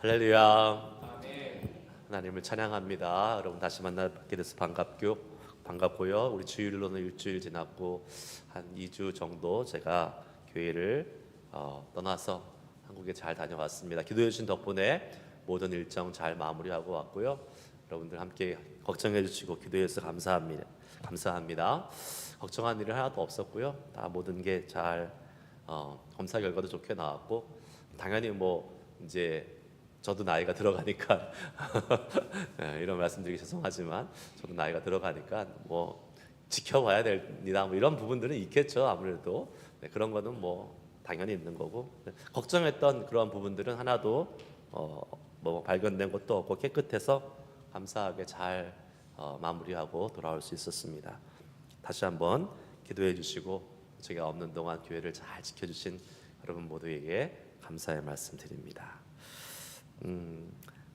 할렐루야. 하나님을 찬양합니다. 여러분 다시 만나게 돼서 반갑고요. 우리 주일로는 일주일 지났고 한 2주 정도 제가 교회를 떠나서 한국에 잘 다녀왔습니다. 기도해 주신 덕분에 모든 일정 잘 마무리하고 왔고요. 여러분들 함께 걱정해 주시고 기도해 주셔서 감사합니다. 걱정한 일은 하나도 없었고요. 다 모든 게 잘 검사 결과도 좋게 나왔고, 당연히 이제 저도 나이가 들어가니까 이런 말씀드리기 죄송하지만 저도 나이가 들어가니까 지켜봐야 됩니다. 이런 부분들은 있겠죠. 아무래도 그런 거는 당연히 있는 거고, 걱정했던 그런 부분들은 하나도 발견된 것도 없고 깨끗해서 감사하게 잘 마무리하고 돌아올 수 있었습니다. 다시 한번 기도해 주시고 제가 없는 동안 교회를 잘 지켜주신 여러분 모두에게 감사의 말씀 드립니다.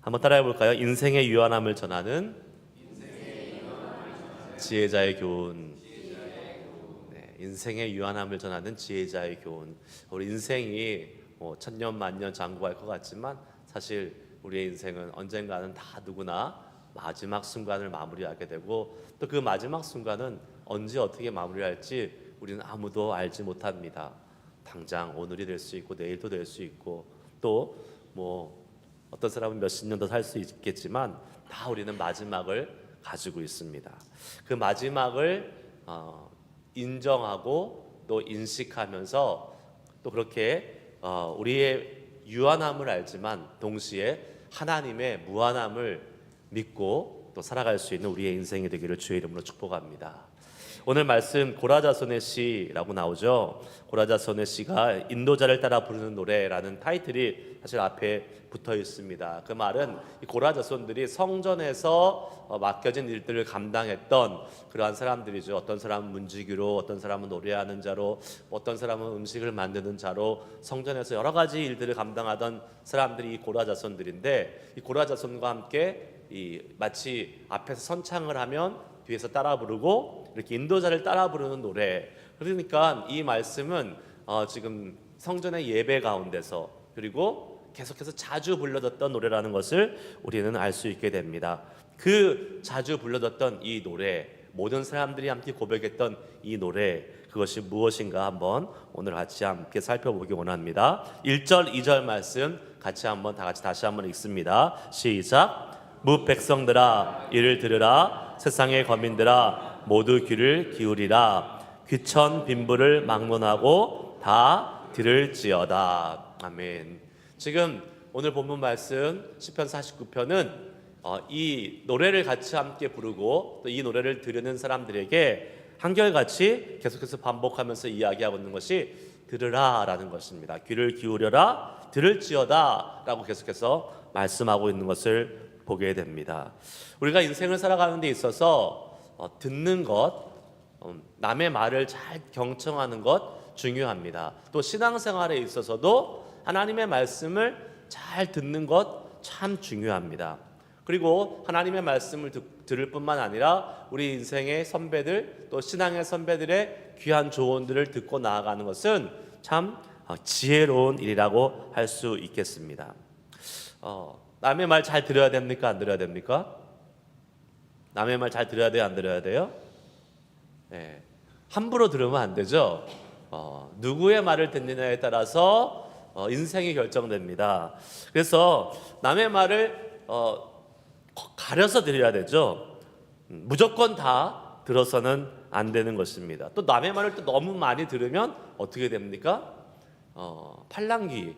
한번 따라해 볼까요? 인생의 유한함을 전하는 지혜자의 교훈. 네, 인생의 유한함을 전하는 지혜자의 교훈. 우리 인생이 천년 만년 장구할 것 같지만 사실 우리의 인생은 언젠가는 다 누구나 마지막 순간을 마무리하게 되고, 또 그 마지막 순간은 언제 어떻게 마무리할지 우리는 아무도 알지 못합니다. 당장 오늘이 될 수 있고 내일도 될 수 있고, 또 어떤 사람은 몇십 년 더 살 수 있겠지만 다 우리는 마지막을 가지고 있습니다. 그 마지막을 인정하고 또 인식하면서 또 그렇게 우리의 유한함을 알지만 동시에 하나님의 무한함을 믿고 또 살아갈 수 있는 우리의 인생이 되기를 주의 이름으로 축복합니다. 오늘 말씀 고라자손의 시라고 나오죠. 고라자손의 시가 인도자를 따라 부르는 노래라는 타이틀이 사실 앞에 붙어 있습니다. 그 말은 이 고라자손들이 성전에서 맡겨진 일들을 감당했던 그러한 사람들이죠. 어떤 사람은 문지기로, 어떤 사람은 노래하는 자로, 어떤 사람은 음식을 만드는 자로 성전에서 여러 가지 일들을 감당하던 사람들이 이 고라자손들인데, 이 고라자손과 함께 마치 앞에서 선창을 하면 뒤에서 따라 부르고 이렇게 인도자를 따라 부르는 노래. 그러니까 이 말씀은 지금 성전의 예배 가운데서 그리고 계속해서 자주 불러졌던 노래라는 것을 우리는 알 수 있게 됩니다. 그 자주 불러졌던 이 노래, 모든 사람들이 함께 고백했던 이 노래, 그것이 무엇인가 한번 오늘 같이 함께 살펴보기 원합니다. 1절 2절 말씀 같이 한번 다시 한번 읽습니다. 시작. 무 백성들아 이를 들으라. 세상의 거민들아 모두 귀를 기울이라. 귀천 빈부를 막론하고 다 들을지어다. 아멘. 지금 오늘 본문 말씀 시편 49편은 이 노래를 같이 함께 부르고 또 이 노래를 들으는 사람들에게 한결같이 계속해서 반복하면서 이야기하고 있는 것이 들으라 라는 것입니다. 귀를 기울여라, 들을지어다 라고 계속해서 말씀하고 있는 것을 보게 됩니다. 우리가 인생을 살아가는 데 있어서 듣는 것, 남의 말을 잘 경청하는 것 중요합니다. 또 신앙생활에 있어서도 하나님의 말씀을 잘 듣는 것 참 중요합니다. 그리고 하나님의 말씀을 들을 뿐만 아니라 우리 인생의 선배들, 또 신앙의 선배들의 귀한 조언들을 듣고 나아가는 것은 참 지혜로운 일이라고 할 수 있겠습니다. 남의 말 잘 들어야 됩니까? 안 들어야 됩니까? 남의 말 잘 들어야 돼요? 안 들어야 돼요? 네. 함부로 들으면 안 되죠. 누구의 말을 듣느냐에 따라서 인생이 결정됩니다. 그래서 남의 말을 가려서 들어야 되죠. 무조건 다 들어서는 안 되는 것입니다. 또 남의 말을 또 너무 많이 들으면 어떻게 됩니까? 팔랑귀.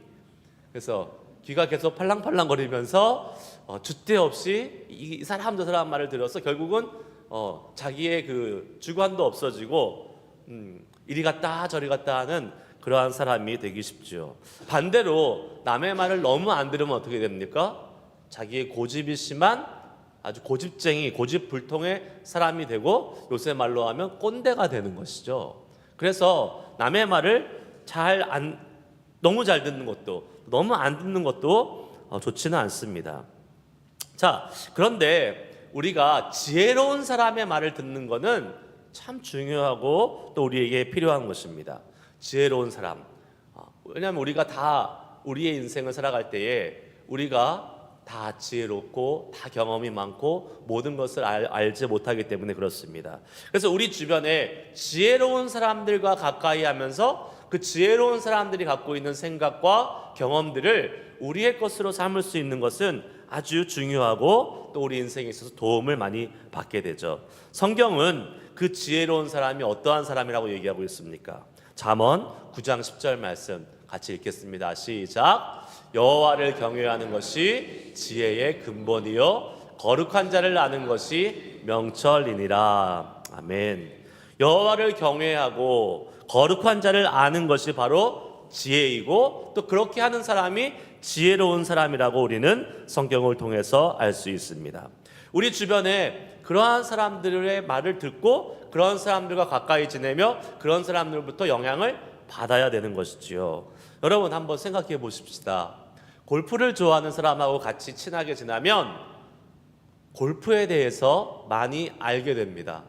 그래서 귀가 계속 팔랑팔랑 거리면서 주대 없이 이 사람 저 사람 말을 들어서 결국은 자기의 그 주관도 없어지고 이리 갔다 저리 갔다 하는 그러한 사람이 되기 쉽죠. 반대로 남의 말을 너무 안 들으면 어떻게 됩니까? 자기의 고집이 심한 아주 고집쟁이, 고집불통의 사람이 되고 요새 말로 하면 꼰대가 되는 것이죠. 그래서 남의 말을 너무 잘 듣는 것도 너무 안 듣는 것도 좋지는 않습니다. 자, 그런데 우리가 지혜로운 사람의 말을 듣는 것은 참 중요하고 또 우리에게 필요한 것입니다. 지혜로운 사람. 왜냐하면 우리가 다 우리의 인생을 살아갈 때에 우리가 다 지혜롭고 다 경험이 많고 모든 것을 알지 못하기 때문에 그렇습니다. 그래서 우리 주변에 지혜로운 사람들과 가까이 하면서 그 지혜로운 사람들이 갖고 있는 생각과 경험들을 우리의 것으로 삼을 수 있는 것은 아주 중요하고 또 우리 인생에 있어서 도움을 많이 받게 되죠. 성경은 그 지혜로운 사람이 어떠한 사람이라고 얘기하고 있습니까? 잠언 9장 10절 말씀 같이 읽겠습니다. 시작. 여호와를 경외하는 것이 지혜의 근본이요 거룩한 자를 아는 것이 명철이니라. 아멘. 여호와를 경외하고 거룩한 자를 아는 것이 바로 지혜이고 또 그렇게 하는 사람이 지혜로운 사람이라고 우리는 성경을 통해서 알 수 있습니다. 우리 주변에 그러한 사람들의 말을 듣고 그런 사람들과 가까이 지내며 그런 사람들부터 영향을 받아야 되는 것이지요. 여러분 한번 생각해 보십시다. 골프를 좋아하는 사람하고 같이 친하게 지나면 골프에 대해서 많이 알게 됩니다.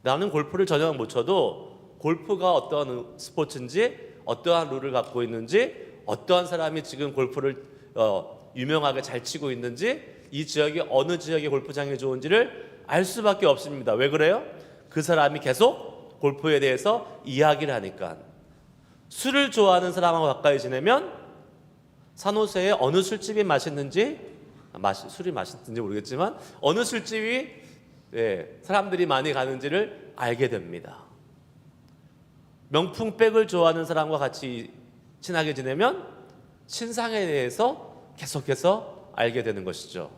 나는 골프를 전혀 못 쳐도 골프가 어떠한 스포츠인지 어떠한 룰을 갖고 있는지 어떠한 사람이 지금 골프를 유명하게 잘 치고 있는지 이 지역이 어느 지역의 골프장이 좋은지를 알 수밖에 없습니다. 왜 그래요? 그 사람이 계속 골프에 대해서 이야기를 하니까. 술을 좋아하는 사람하고 가까이 지내면 산호세에 어느 술집이 맛있는지 술이 맛있는지 모르겠지만 어느 술집이 사람들이 많이 가는지를 알게 됩니다. 명품백을 좋아하는 사람과 같이 친하게 지내면 신상에 대해서 계속해서 알게 되는 것이죠.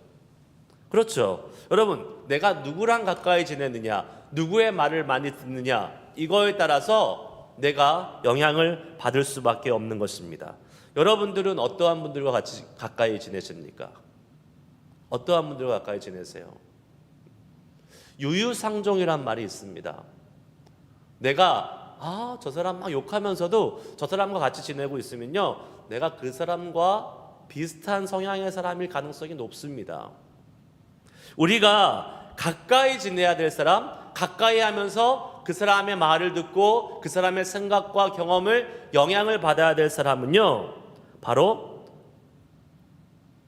그렇죠. 여러분, 내가 누구랑 가까이 지내느냐, 누구의 말을 많이 듣느냐, 이거에 따라서 내가 영향을 받을 수밖에 없는 것입니다. 여러분들은 어떠한 분들과 같이 가까이 지내십니까? 어떠한 분들과 가까이 지내세요? 유유상종이란 말이 있습니다. 내가 저 사람 막 욕하면서도 저 사람과 같이 지내고 있으면요, 내가 그 사람과 비슷한 성향의 사람일 가능성이 높습니다. 우리가 가까이 지내야 될 사람, 가까이 하면서 그 사람의 말을 듣고 그 사람의 생각과 경험을 영향을 받아야 될 사람은요, 바로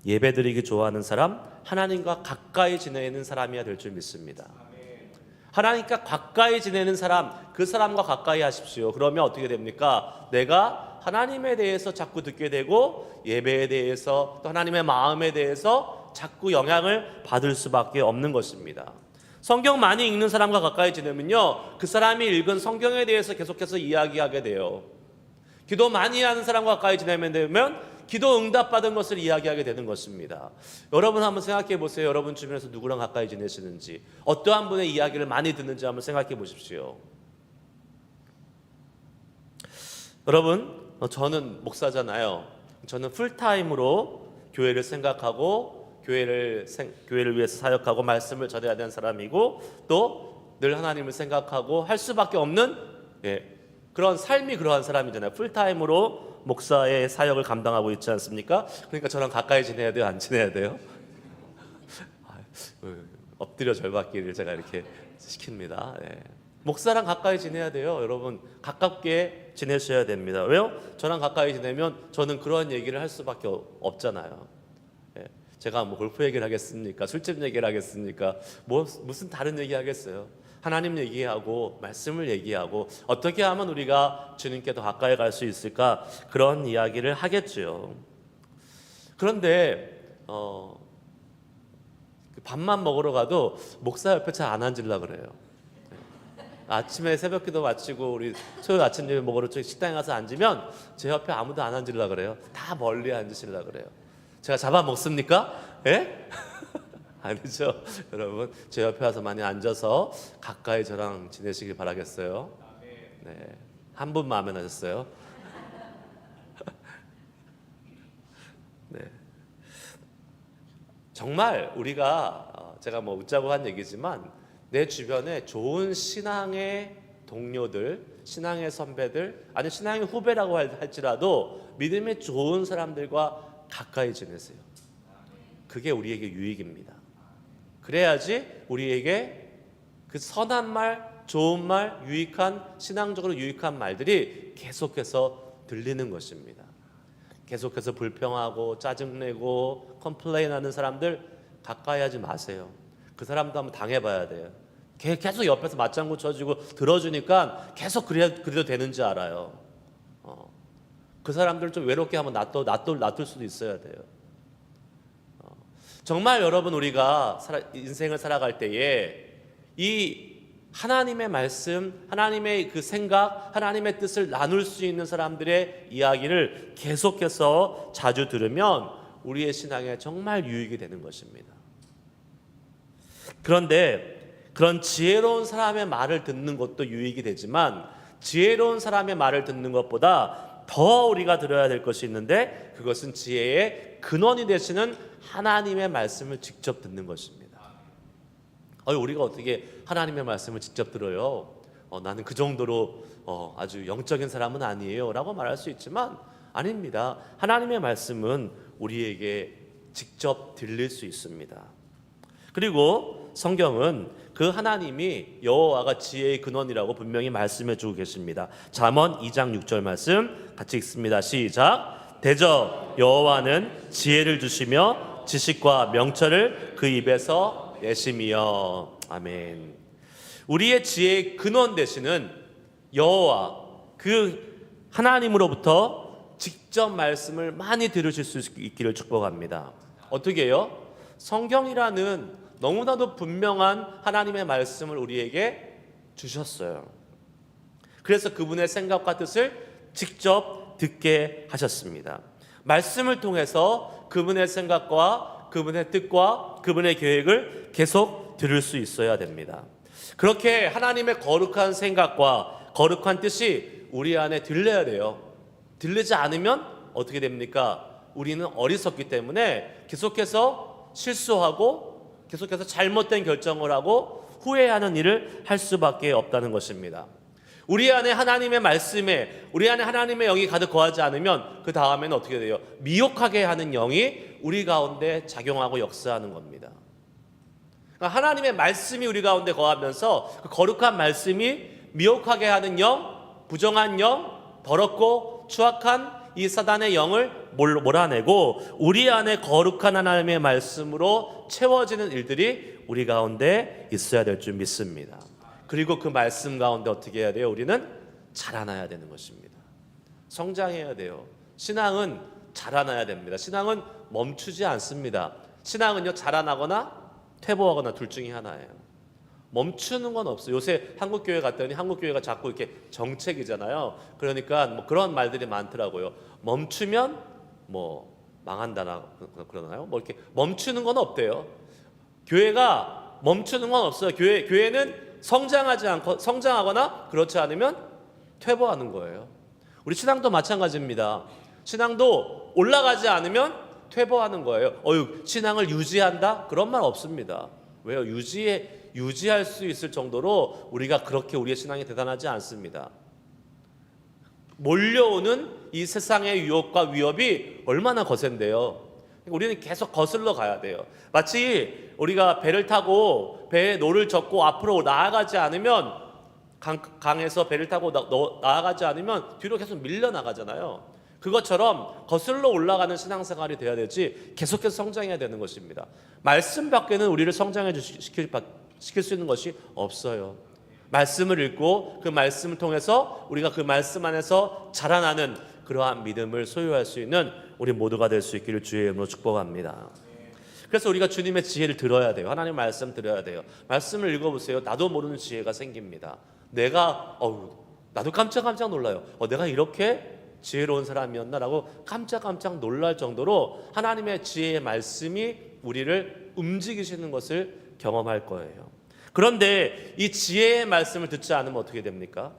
예배드리기 좋아하는 사람, 하나님과 가까이 지내는 사람이어야 될 줄 믿습니다. 하나님과 가까이 지내는 사람, 그 사람과 가까이 하십시오. 그러면 어떻게 됩니까? 내가 하나님에 대해서 자꾸 듣게 되고 예배에 대해서 또 하나님의 마음에 대해서 자꾸 영향을 받을 수밖에 없는 것입니다. 성경 많이 읽는 사람과 가까이 지내면요, 그 사람이 읽은 성경에 대해서 계속해서 이야기하게 돼요. 기도 많이 하는 사람과 가까이 지내면 되면 기도 응답받은 것을 이야기하게 되는 것입니다. 여러분 한번 생각해 보세요. 여러분 주변에서 누구랑 가까이 지내시는지, 어떠한 분의 이야기를 많이 듣는지 한번 생각해 보십시오. 여러분, 저는 목사잖아요. 저는 풀타임으로 교회를 생각하고 교회를 위해서 사역하고 말씀을 전해야 되는 사람이고 또 늘 하나님을 생각하고 할 수밖에 없는 그런 삶이 그러한 사람이잖아요. 풀타임으로 목사의 사역을 감당하고 있지 않습니까? 그러니까 저랑 가까이 지내야 돼요? 안 지내야 돼요? 엎드려 절받기를 제가 이렇게 시킵니다. 목사랑 가까이 지내야 돼요. 여러분 가깝게 지내셔야 됩니다. 왜요? 저랑 가까이 지내면 저는 그런 얘기를 할 수밖에 없잖아요. 제가 뭐 골프 얘기를 하겠습니까? 술집 얘기를 하겠습니까? 무슨 다른 얘기 하겠어요? 하나님 얘기하고 말씀을 얘기하고 어떻게 하면 우리가 주님께 더 가까이 갈 수 있을까? 그런 이야기를 하겠죠. 그런데 밥만 먹으러 가도 목사 옆에 잘 안 앉으려고 그래요. 아침에 새벽기도 마치고 우리 토요일 아침 예배 먹으러 식당에 가서 앉으면 제 옆에 아무도 안 앉으려고 그래요. 다 멀리 앉으시려고 그래요. 제가 잡아먹습니까? 예? 아니죠. 여러분 제 옆에 와서 많이 앉아서 가까이 저랑 지내시길 바라겠어요. 네, 한 분 마음에 나셨어요? 네. 정말 우리가 제가 뭐 웃자고 한 얘기지만 내 주변에 좋은 신앙의 동료들, 신앙의 선배들, 아니 신앙의 후배라고 할지라도 믿음이 좋은 사람들과 가까이 지내세요. 그게 우리에게 유익입니다. 그래야지 우리에게 그 선한 말, 좋은 말, 유익한, 신앙적으로 유익한 말들이 계속해서 들리는 것입니다. 계속해서 불평하고 짜증내고 컴플레인하는 사람들 가까이 하지 마세요. 그 사람도 한번 당해봐야 돼요. 계속 옆에서 맞장구 쳐주고 들어주니까 계속 그래도 되는지 알아요. 그 사람들 좀 외롭게 한번 놔둘 수도 있어야 돼요. 정말 여러분, 우리가 인생을 살아갈 때에 이 하나님의 말씀, 하나님의 그 생각, 하나님의 뜻을 나눌 수 있는 사람들의 이야기를 계속해서 자주 들으면 우리의 신앙에 정말 유익이 되는 것입니다. 그런데 그런 지혜로운 사람의 말을 듣는 것도 유익이 되지만, 지혜로운 사람의 말을 듣는 것보다 더 우리가 들어야 될 것이 있는데, 그것은 지혜의 근원이 되시는 하나님의 말씀을 직접 듣는 것입니다. 우리가 어떻게 하나님의 말씀을 직접 들어요? 나는 그 정도로 아주 영적인 사람은 아니에요 라고 말할 수 있지만, 아닙니다. 하나님의 말씀은 우리에게 직접 들릴 수 있습니다. 그리고 성경은 그 하나님이 여호와가 지혜의 근원이라고 분명히 말씀해 주고 계십니다. 잠언 2장 6절 말씀 같이 읽습니다. 시작. 대저 여호와는 지혜를 주시며 지식과 명철을 그 입에서 내심이여. 아멘. 우리의 지혜의 근원 되시는 여호와, 그 하나님으로부터 직접 말씀을 많이 들으실 수 있기를 축복합니다. 어떻게 해요? 성경이라는 너무나도 분명한 하나님의 말씀을 우리에게 주셨어요. 그래서 그분의 생각과 뜻을 직접 듣게 하셨습니다. 말씀을 통해서 그분의 생각과 그분의 뜻과 그분의 계획을 계속 들을 수 있어야 됩니다. 그렇게 하나님의 거룩한 생각과 거룩한 뜻이 우리 안에 들려야 돼요. 들리지 않으면 어떻게 됩니까? 우리는 어리석기 때문에 계속해서 실수하고 계속해서 잘못된 결정을 하고 후회하는 일을 할 수밖에 없다는 것입니다. 우리 안에 하나님의 말씀에, 우리 안에 하나님의 영이 가득 거하지 않으면 그 다음에는 어떻게 돼요? 미혹하게 하는 영이 우리 가운데 작용하고 역사하는 겁니다. 그러니까 하나님의 말씀이 우리 가운데 거하면서 그 거룩한 말씀이 미혹하게 하는 영, 부정한 영, 더럽고 추악한 이 사단의 영을 몰아내고 우리 안에 거룩한 하나님의 말씀으로 채워지는 일들이 우리 가운데 있어야 될 줄 믿습니다. 그리고 그 말씀 가운데 어떻게 해야 돼요? 우리는 자라나야 되는 것입니다. 성장해야 돼요. 신앙은 자라나야 됩니다. 신앙은 멈추지 않습니다. 신앙은요, 자라나거나 퇴보하거나 둘 중에 하나예요. 멈추는 건 없어요. 요새 한국교회 갔더니 한국교회가 자꾸 이렇게 정책이잖아요. 그러니까 뭐 그런 말들이 많더라고요. 멈추면 뭐 망한다나 그러나요? 뭐 이렇게 멈추는 건 없대요. 교회가 멈추는 건 없어요. 교회는 성장하거나 그렇지 않으면 퇴보하는 거예요. 우리 신앙도 마찬가지입니다. 신앙도 올라가지 않으면 퇴보하는 거예요. 신앙을 유지한다? 그런 말 없습니다. 왜요? 유지할 수 있을 정도로 우리가 그렇게 우리의 신앙이 대단하지 않습니다. 몰려오는 이 세상의 유혹과 위협이 얼마나 거센데요. 우리는 계속 거슬러 가야 돼요. 마치 우리가 배를 타고 배에 노를 젓고 앞으로 나아가지 않으면 강에서 배를 타고 나아가지 않으면 뒤로 계속 밀려나가잖아요. 그것처럼 거슬러 올라가는 신앙생활이 돼야 되지 계속해서 성장해야 되는 것입니다. 말씀 밖에는 우리를 성장해 시킬 수 있는 것이 없어요. 말씀을 읽고 그 말씀을 통해서 우리가 그 말씀 안에서 자라나는 그러한 믿음을 소유할 수 있는 우리 모두가 될 수 있기를 주의 이름으로 축복합니다. 그래서 우리가 주님의 지혜를 들어야 돼요. 하나님 말씀 들어야 돼요. 말씀을 읽어보세요. 나도 모르는 지혜가 생깁니다. 나도 깜짝 놀라요. 내가 이렇게 지혜로운 사람이었나라고 깜짝 놀랄 정도로 하나님의 지혜의 말씀이 우리를 움직이시는 것을 경험할 거예요. 그런데 이 지혜의 말씀을 듣지 않으면 어떻게 됩니까?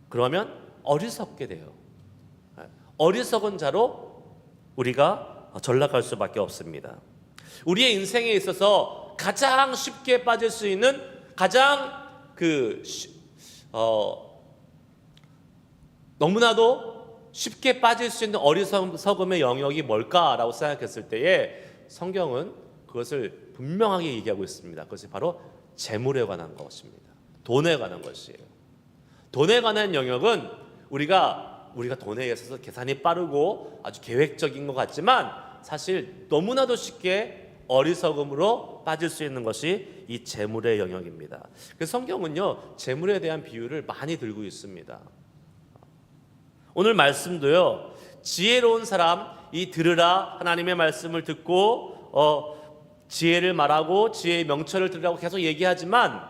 그러면 어리석게 돼요. 어리석은 자로 우리가 전락할 수밖에 없습니다. 우리의 인생에 있어서 가장 쉽게 빠질 수 있는 가장 너무나도 쉽게 빠질 수 있는 어리석음의 영역이 뭘까라고 생각했을 때에 성경은 그것을 분명하게 얘기하고 있습니다. 그것이 바로 재물에 관한 것입니다. 돈에 관한 것이에요. 돈에 관한 영역은 우리가 우리가 돈에 있어서 계산이 빠르고 아주 계획적인 것 같지만 사실 너무나도 쉽게 어리석음으로 빠질 수 있는 것이 이 재물의 영역입니다. 그래서 성경은요, 재물에 대한 비유를 많이 들고 있습니다. 오늘 말씀도요, 지혜로운 사람, 이 들으라 하나님의 말씀을 듣고 지혜를 말하고 지혜의 명철을 들으라고 계속 얘기하지만,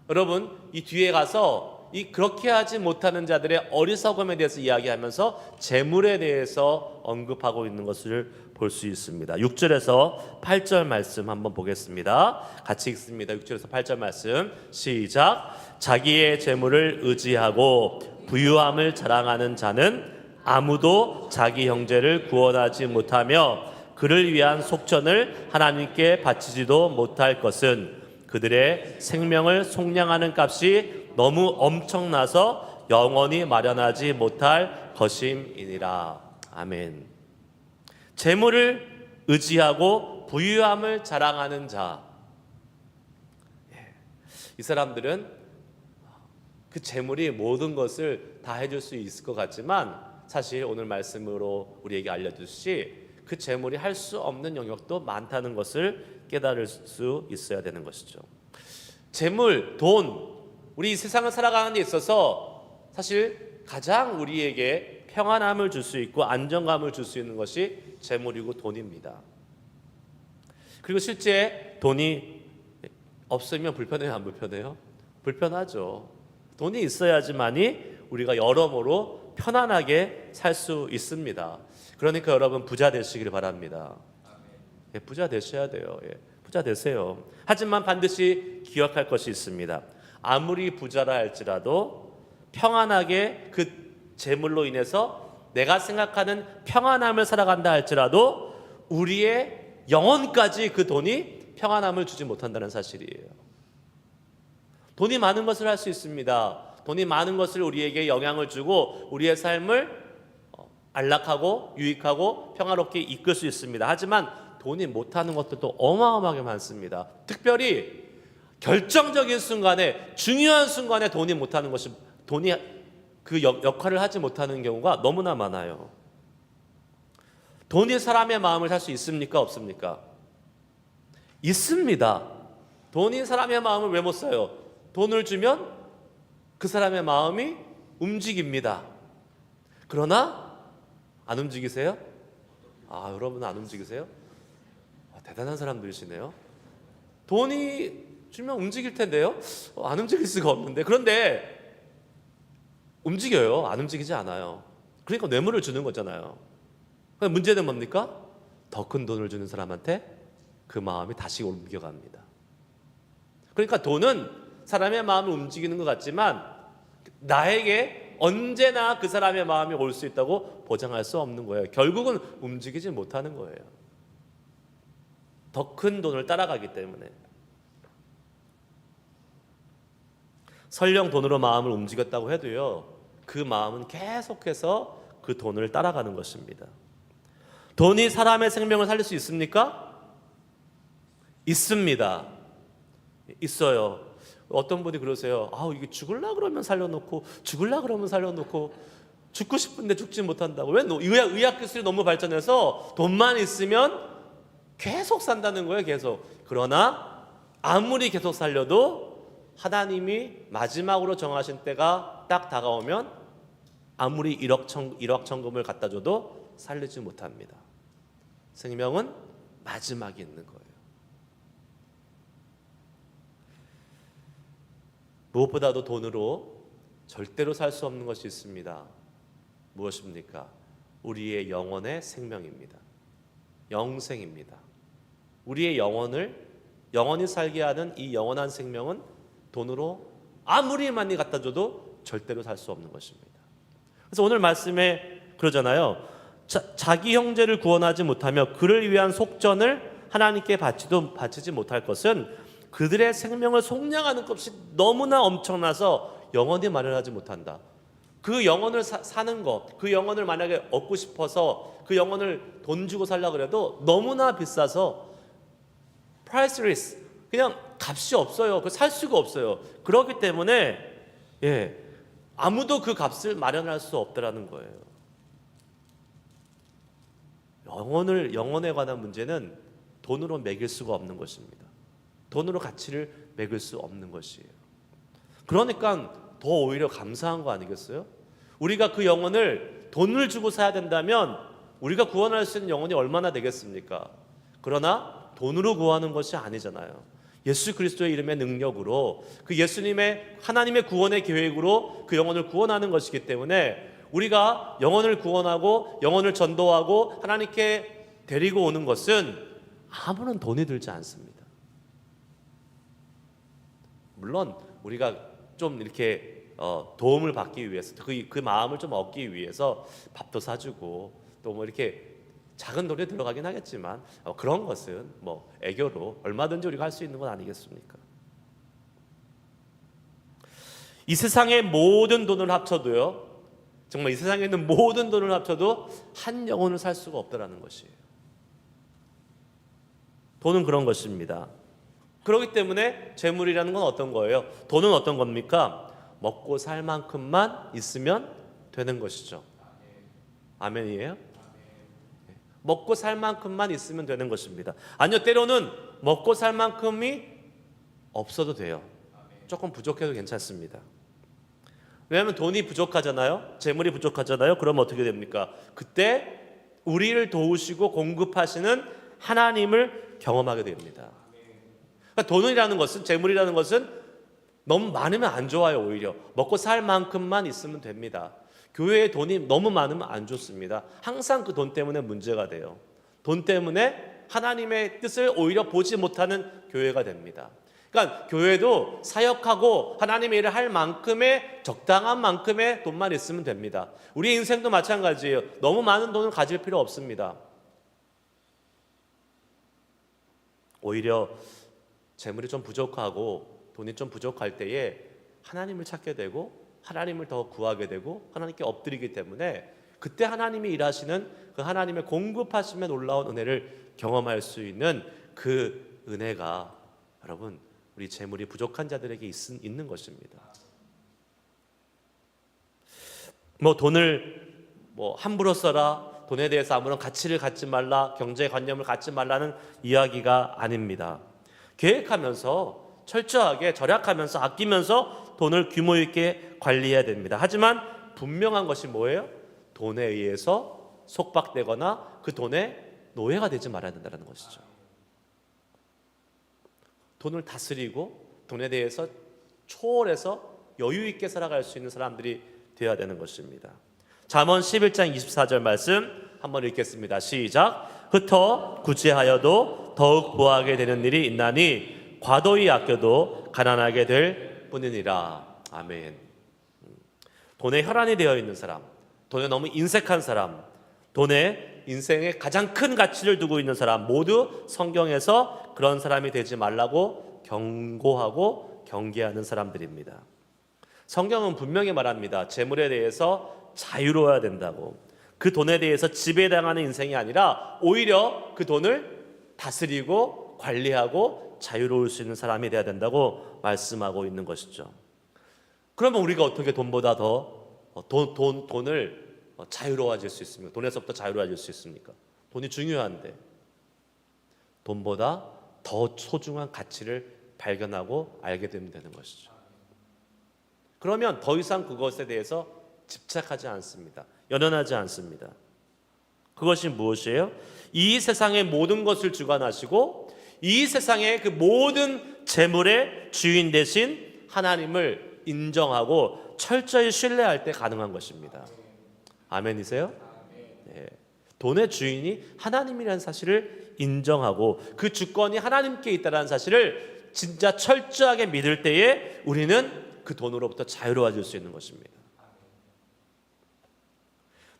여러분 이 뒤에 가서 이 그렇게 하지 못하는 자들의 어리석음에 대해서 이야기하면서 재물에 대해서 언급하고 있는 것을 볼 수 있습니다. 6절에서 8절 말씀 한번 보겠습니다. 같이 읽습니다. 6절에서 8절 말씀 시작. 자기의 재물을 의지하고 부유함을 자랑하는 자는 아무도 자기 형제를 구원하지 못하며 그를 위한 속전을 하나님께 바치지도 못할 것은 그들의 생명을 속량하는 값이 너무 엄청나서 영원히 마련하지 못할 것임이니라. 아멘. 재물을 의지하고 부유함을 자랑하는 자, 이 사람들은 그 재물이 모든 것을 다 해줄 수 있을 것 같지만 사실 오늘 말씀으로 우리에게 알려주시 그 재물이 할 수 없는 영역도 많다는 것을 깨달을 수 있어야 되는 것이죠. 재물, 돈, 우리 이 세상을 살아가는 데 있어서 사실 가장 우리에게 평안함을 줄 수 있고 안정감을 줄 수 있는 것이 재물이고 돈입니다. 그리고 실제 돈이 없으면 불편해요, 안 불편해요? 불편하죠. 돈이 있어야지만이 우리가 여러모로 편안하게 살 수 있습니다. 그러니까 여러분 부자 되시길 바랍니다. 예, 부자 되셔야 돼요. 예, 부자 되세요. 하지만 반드시 기억할 것이 있습니다. 아무리 부자라 할지라도 평안하게 그 재물로 인해서 내가 생각하는 평안함을 살아간다 할지라도 우리의 영혼까지 그 돈이 평안함을 주지 못한다는 사실이에요. 돈이 많은 것을 할 수 있습니다. 돈이 많은 것을 우리에게 영향을 주고 우리의 삶을 안락하고 유익하고 평화롭게 이끌 수 있습니다. 하지만 돈이 못하는 것들도 어마어마하게 많습니다. 특별히 결정적인 순간에, 중요한 순간에 돈이 못하는 것이, 돈이 그 역할을 하지 못하는 경우가 너무나 많아요. 돈이 사람의 마음을 살 수 있습니까? 없습니까? 있습니다. 돈이 사람의 마음을 왜 못 사요? 돈을 주면 그 사람의 마음이 움직입니다. 그러나 안 움직이세요? 아, 여러분 안 움직이세요? 대단한 사람들이시네요. 돈이 주면 움직일 텐데요? 안 움직일 수가 없는데. 그런데 움직여요. 안 움직이지 않아요. 그러니까 뇌물을 주는 거잖아요. 문제는 뭡니까? 더 큰 돈을 주는 사람한테 그 마음이 다시 옮겨갑니다. 그러니까 돈은 사람의 마음을 움직이는 것 같지만 나에게 언제나 그 사람의 마음이 올 수 있다고 보장할 수 없는 거예요. 결국은 움직이지 못하는 거예요. 더 큰 돈을 따라가기 때문에. 설령 돈으로 마음을 움직였다고 해도요, 그 마음은 계속해서 그 돈을 따라가는 것입니다. 돈이 사람의 생명을 살릴 수 있습니까? 있습니다. 있어요. 어떤 분이 그러세요. 이게 죽을라 그러면 살려놓고 죽을라 그러면 살려놓고 죽고 싶은데 죽지 못한다고. 왜? 의학 기술이 너무 발전해서 돈만 있으면 계속 산다는 거예요. 계속. 그러나 아무리 계속 살려도 하나님이 마지막으로 정하신 때가 딱 다가오면 아무리 1억 천금을 갖다 줘도 살리지 못합니다. 생명은 마지막에 있는 거예요. 무엇보다도 돈으로 절대로 살 수 없는 것이 있습니다. 무엇입니까? 우리의 영혼의 생명입니다. 영생입니다. 우리의 영원히 살게 하는 이 영원한 생명은 돈으로 아무리 많이 갖다 줘도 절대로 살 수 없는 것입니다. 그래서 오늘 말씀에 그러잖아요. 자기 형제를 구원하지 못하며 그를 위한 속전을 하나님께 바치지 못할 것은 그들의 생명을 속량하는 값이 너무나 엄청나서 영원히 마련하지 못한다. 그 영혼을 사는 것, 그 영혼을 만약에 얻고 싶어서 그 영혼을 돈 주고 살려고 그래도 너무나 비싸서 priceless, 그냥 값이 없어요. 살 수가 없어요. 그렇기 때문에 아무도 그 값을 마련할 수 없다라는 거예요. 영혼에 관한 문제는 돈으로 매길 수가 없는 것입니다. 돈으로 가치를 매길 수 없는 것이에요. 그러니까 더 오히려 감사한 거 아니겠어요? 우리가 그 영혼을 돈을 주고 사야 된다면 우리가 구원할 수 있는 영혼이 얼마나 되겠습니까? 그러나 돈으로 구하는 것이 아니잖아요. 예수 그리스도의 이름의 능력으로, 그 예수님의 하나님의 구원의 계획으로 그 영혼을 구원하는 것이기 때문에 우리가 영혼을 구원하고 영혼을 전도하고 하나님께 데리고 오는 것은 아무런 돈이 들지 않습니다. 물론 우리가 좀 이렇게 도움을 받기 위해서, 그 마음을 좀 얻기 위해서 밥도 사주고 또 뭐 이렇게 작은 돈이 들어가긴 하겠지만 그런 것은 뭐 애교로 얼마든지 우리가 할 수 있는 건 아니겠습니까? 이 세상의 모든 돈을 합쳐도요, 정말 이 세상에 있는 모든 돈을 합쳐도 한 영혼을 살 수가 없다라는 것이에요. 돈은 그런 것입니다. 그렇기 때문에 재물이라는 건 어떤 거예요? 돈은 어떤 겁니까? 먹고 살 만큼만 있으면 되는 것이죠. 아멘이에요? 먹고 살 만큼만 있으면 되는 것입니다. 아니요, 때로는 먹고 살 만큼이 없어도 돼요. 조금 부족해도 괜찮습니다. 왜냐하면 돈이 부족하잖아요. 재물이 부족하잖아요. 그럼 어떻게 됩니까? 그때 우리를 도우시고 공급하시는 하나님을 경험하게 됩니다. 그러니까 돈이라는 것은, 재물이라는 것은 너무 많으면 안 좋아요. 오히려 먹고 살 만큼만 있으면 됩니다. 교회에 돈이 너무 많으면 안 좋습니다. 항상 그 돈 때문에 문제가 돼요. 돈 때문에 하나님의 뜻을 오히려 보지 못하는 교회가 됩니다. 그러니까 교회도 사역하고 하나님의 일을 할 만큼의, 적당한 만큼의 돈만 있으면 됩니다. 우리 인생도 마찬가지예요. 너무 많은 돈을 가질 필요 없습니다. 오히려 재물이 좀 부족하고 돈이 좀 부족할 때에 하나님을 찾게 되고 하나님을 더 구하게 되고 하나님께 엎드리기 때문에 그때 하나님이 일하시는 그 하나님의 공급하시면 올라온 은혜를 경험할 수 있는 그 은혜가 여러분 우리 재물이 부족한 자들에게 있는 것입니다. 돈을 함부로 써라, 돈에 대해서 아무런 가치를 갖지 말라, 경제관념을 갖지 말라는 이야기가 아닙니다. 계획하면서 철저하게 절약하면서 아끼면서 돈을 규모 있게 관리해야 됩니다. 하지만 분명한 것이 뭐예요? 돈에 의해서 속박되거나 그 돈의 노예가 되지 말아야 된다는 것이죠. 돈을 다스리고 돈에 대해서 초월해서 여유 있게 살아갈 수 있는 사람들이 되어야 되는 것입니다. 잠언 11장 24절 말씀 한번 읽겠습니다. 시작. 흩어 구제하여도 더욱 부하게 되는 일이 있나니 과도히 아껴도 가난하게 될 뿐이니라. 아멘. 돈에 혈안이 되어 있는 사람, 돈에 너무 인색한 사람, 돈에 인생의 가장 큰 가치를 두고 있는 사람 모두 성경에서 그런 사람이 되지 말라고 경고하고 경계하는 사람들입니다. 성경은 분명히 말합니다. 재물에 대해서 자유로워야 된다고. 그 돈에 대해서 지배당하는 인생이 아니라 오히려 그 돈을 다스리고 관리하고 자유로울 수 있는 사람이 되어야 된다고 말씀하고 있는 것이죠. 그러면 우리가 어떻게 돈보다 더 돈을 자유로워질 수 있습니까? 돈에서부터 자유로워질 수 있습니까? 돈이 중요한데 돈보다 더 소중한 가치를 발견하고 알게 되면 되는 것이죠. 그러면 더 이상 그것에 대해서 집착하지 않습니다. 연연하지 않습니다. 그것이 무엇이에요? 이 세상의 모든 것을 주관하시고 이 세상의 그 모든 재물의 주인 되신 하나님을 인정하고 철저히 신뢰할 때 가능한 것입니다. 아멘이세요? 네. 돈의 주인이 하나님이라는 사실을 인정하고 그 주권이 하나님께 있다는 사실을 진짜 철저하게 믿을 때에 우리는 그 돈으로부터 자유로워질 수 있는 것입니다.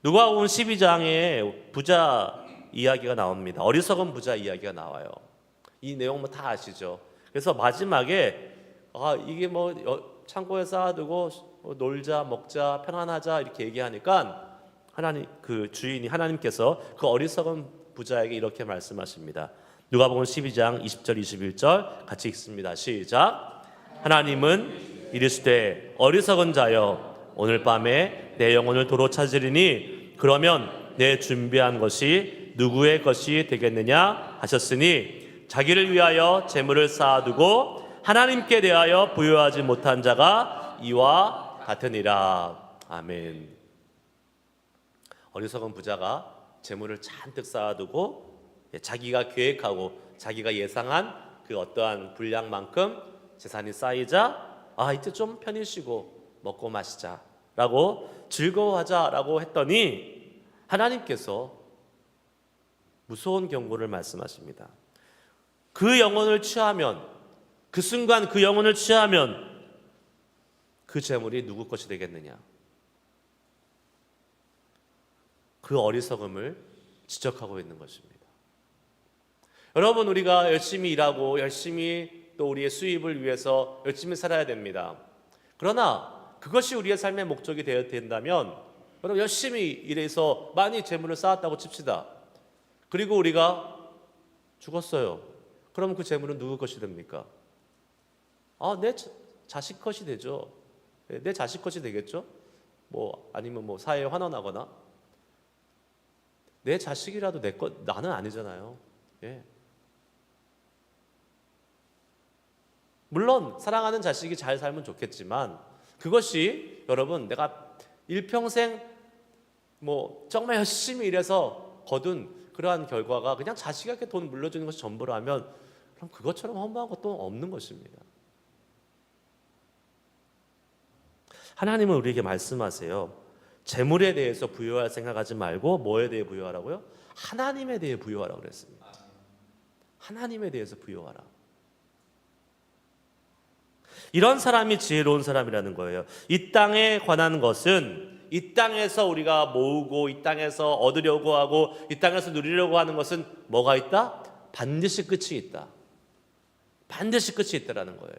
누가복음 12장에 부자 이야기가 나옵니다. 어리석은 부자 이야기가 나와요. 이 내용 다 아시죠? 그래서 마지막에 이게 창고에 쌓아두고 놀자 먹자 편안하자 이렇게 얘기하니까 하나님 그 주인이 하나님께서 그 어리석은 부자에게 이렇게 말씀하십니다. 누가복음 12장 20절 21절 같이 읽습니다. 시작. 하나님은 이르시되 어리석은 자여 오늘 밤에 내 영혼을 도로 찾으리니 그러면 내 준비한 것이 누구의 것이 되겠느냐 하셨으니 자기를 위하여 재물을 쌓아두고 하나님께 대하여 부여하지 못한 자가 이와 같으니라. 아멘. 어리석은 부자가 재물을 잔뜩 쌓아두고 자기가 계획하고 자기가 예상한 그 어떠한 분량만큼 재산이 쌓이자 이제 좀 편히 쉬고 먹고 마시자라고 즐거워하자라고 했더니 하나님께서 무서운 경고를 말씀하십니다. 그 영혼을 취하면, 그 순간 그 영혼을 취하면 그 재물이 누구 것이 되겠느냐? 그 어리석음을 지적하고 있는 것입니다. 여러분, 우리가 열심히 일하고 열심히 또 우리의 수입을 위해서 열심히 살아야 됩니다. 그러나 그것이 우리의 삶의 목적이 되어야 된다면 여러분, 열심히 일해서 많이 재물을 쌓았다고 칩시다. 그리고 우리가 죽었어요. 그럼 그 재물은 누구 것이 됩니까? 내 자식 것이 되죠. 내 자식 것이 되겠죠. 아니면 사회에 환원하거나. 내 자식이라도 내 것, 나는 아니잖아요. 예. 물론 사랑하는 자식이 잘 살면 좋겠지만 그것이 여러분 내가 일평생 정말 열심히 일해서 거둔 그러한 결과가 그냥 자식에게 돈 물려주는 것이 전부라면 그럼 그것처럼 허무한 것도 없는 것입니다. 하나님은 우리에게 말씀하세요. 재물에 대해서 부여할 생각하지 말고 뭐에 대해 부여하라고요? 하나님에 대해 부여하라고 그랬습니다. 하나님에 대해서 부여하라. 이런 사람이 지혜로운 사람이라는 거예요. 이 땅에 관한 것은 이 땅에서 우리가 모으고 이 땅에서 얻으려고 하고 이 땅에서 누리려고 하는 것은 뭐가 있다? 반드시 끝이 있다. 반드시 끝이 있다라는 거예요.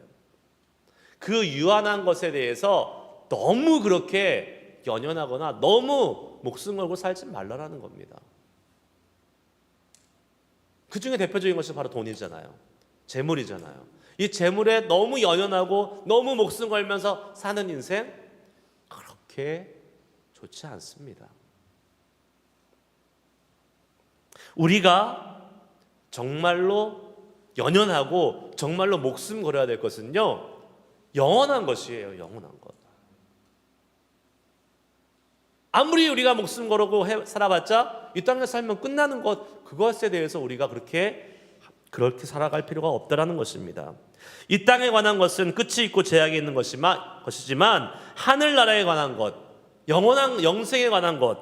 그 유한한 것에 대해서 너무 그렇게 연연하거나 너무 목숨 걸고 살지 말라라는 겁니다. 그 중에 대표적인 것이 바로 돈이잖아요. 재물이잖아요. 이 재물에 너무 연연하고 너무 목숨 걸면서 사는 인생 그렇게 좋지 않습니다. 우리가 정말로 연연하고 정말로 목숨 걸어야 될 것은요, 영원한 것이에요. 영원한 것. 아무리 우리가 목숨 걸고 살아봤자 이 땅에 살면 끝나는 것, 그것에 대해서 우리가 그렇게 살아갈 필요가 없다라는 것입니다. 이 땅에 관한 것은 끝이 있고 제약이 있는 것이지만 하늘나라에 관한 것, 영원한 영생에 관한 것,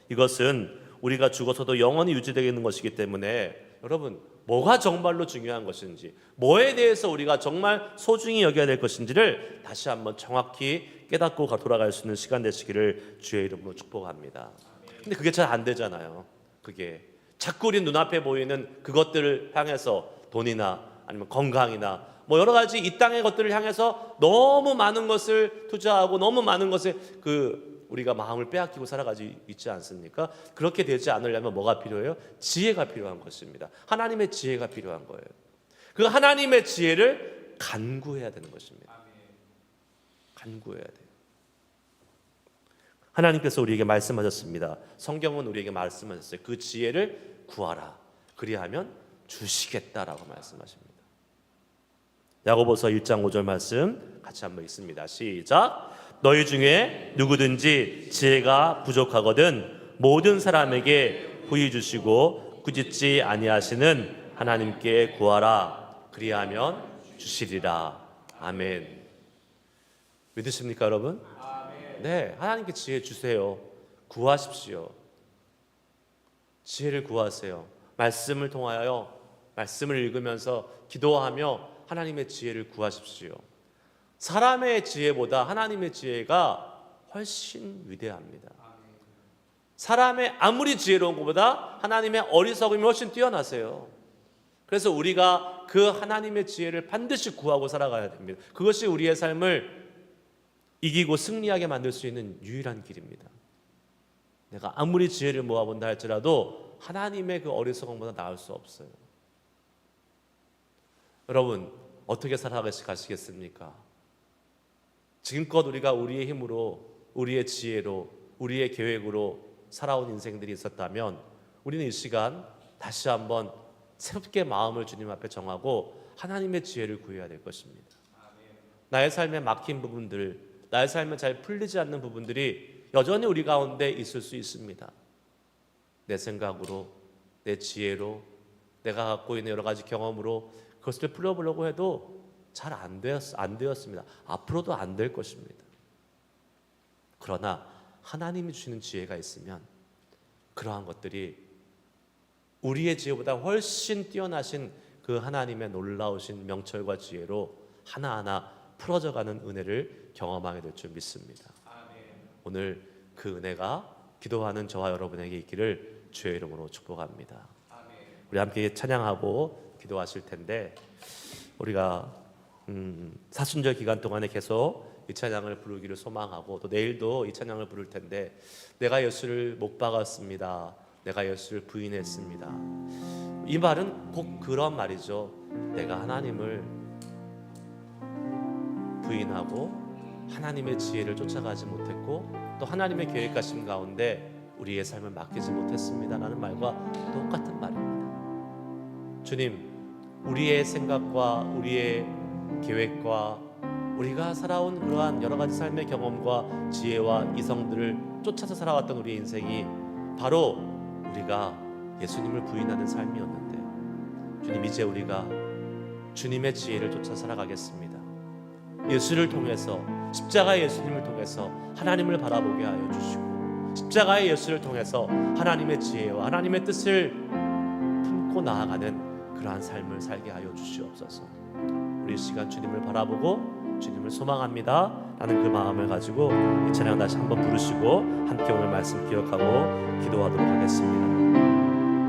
이것은 우리가 죽어서도 영원히 유지되는 것이기 때문에 여러분, 뭐가 정말로 중요한 것인지, 뭐에 대해서 우리가 정말 소중히 여겨야 될 것인지를 다시 한번 정확히 깨닫고 돌아갈 수 있는 시간 되시기를 주의 이름으로 축복합니다. 근데 그게 잘 안 되잖아요. 그게 자꾸 우리 눈앞에 보이는 그것들을 향해서 돈이나 아니면 건강이나 여러 가지 이 땅의 것들을 향해서 너무 많은 것을 투자하고 너무 많은 것에 우리가 마음을 빼앗기고 살아가지 있지 않습니까? 그렇게 되지 않으려면 뭐가 필요해요? 지혜가 필요한 것입니다. 하나님의 지혜가 필요한 거예요. 그 하나님의 지혜를 간구해야 되는 것입니다. 간구해야 돼요. 하나님께서 우리에게 말씀하셨습니다. 성경은 우리에게 말씀하셨어요. 그 지혜를 구하라. 그리하면 주시겠다라고 말씀하십니다. 야고보서 1장 5절 말씀 같이 한번 읽습니다. 시작. 너희 중에 누구든지 지혜가 부족하거든 모든 사람에게 부이 주시고 꾸짖지 아니하시는 하나님께 구하라. 그리하면 주시리라. 아멘. 믿으십니까, 여러분? 네, 하나님께 지혜 주세요. 구하십시오. 지혜를 구하세요. 말씀을 통하여 말씀을 읽으면서 기도하며 하나님의 지혜를 구하십시오. 사람의 지혜보다 하나님의 지혜가 훨씬 위대합니다. 사람의 아무리 지혜로운 것보다 하나님의 어리석음이 훨씬 뛰어나세요. 그래서 우리가 그 하나님의 지혜를 반드시 구하고 살아가야 됩니다. 그것이 우리의 삶을 이기고 승리하게 만들 수 있는 유일한 길입니다. 내가 아무리 지혜를 모아본다 할지라도 하나님의 그 어리석음보다 나을 수 없어요. 여러분, 어떻게 살아가시겠습니까? 지금껏 우리가 우리의 힘으로 우리의 지혜로, 우리의 계획으로 살아온 인생들이 있었다면 우리는 이 시간 다시 한번 새롭게 마음을 주님 앞에 정하고 하나님의 지혜를 구해야 될 것입니다. 나의 삶에 막힌 부분들, 나의 삶에 잘 풀리지 않는 부분들이 여전히 우리 가운데 있을 수 있습니다. 내 생각으로, 내 지혜로, 내가 갖고 있는 여러 가지 경험으로 그것을 풀어보려고 해도 잘 안 되었습니다. 앞으로도 안 될 것입니다. 그러나 하나님이 주시는 지혜가 있으면 그러한 것들이 우리의 지혜보다 훨씬 뛰어나신 그 하나님의 놀라우신 명철과 지혜로 하나하나 풀어져가는 은혜를 경험하게 될 줄 믿습니다. 오늘 그 은혜가 기도하는 저와 여러분에게 있기를 주의 이름으로 축복합니다. 우리 함께 찬양하고 기도하실 텐데 우리가 사순절 기간 동안에 계속 이 찬양을 부르기를 소망하고 또 내일도 이 찬양을 부를 텐데 내가 예수를 못 박았습니다. 내가 예수를 부인했습니다. 이 말은 꼭 그런 말이죠. 내가 하나님을 부인하고 하나님의 지혜를 쫓아가지 못했고 또 하나님의 계획하심 가운데 우리의 삶을 맡기지 못했습니다라는 말과 똑같은 말입니다. 주님, 우리의 생각과 우리의 계획과 우리가 살아온 그러한 여러 가지 삶의 경험과 지혜와 이성들을 쫓아서 살아왔던 우리의 인생이 바로 우리가 예수님을 부인하는 삶이었는데 주님, 이제 우리가 주님의 지혜를 쫓아 살아가겠습니다. 예수를 통해서, 십자가의 예수님을 통해서 하나님을 바라보게 하여 주시고 십자가의 예수를 통해서 하나님의 지혜와 하나님의 뜻을 품고 나아가는 그러한 삶을 살게 하여 주시옵소서. 우리 시간 주님을 바라보고 주님을 소망합니다 라는 그 마음을 가지고 이 찬양 다시 한번 부르시고 함께 오늘 말씀 기억하고 기도하도록 하겠습니다.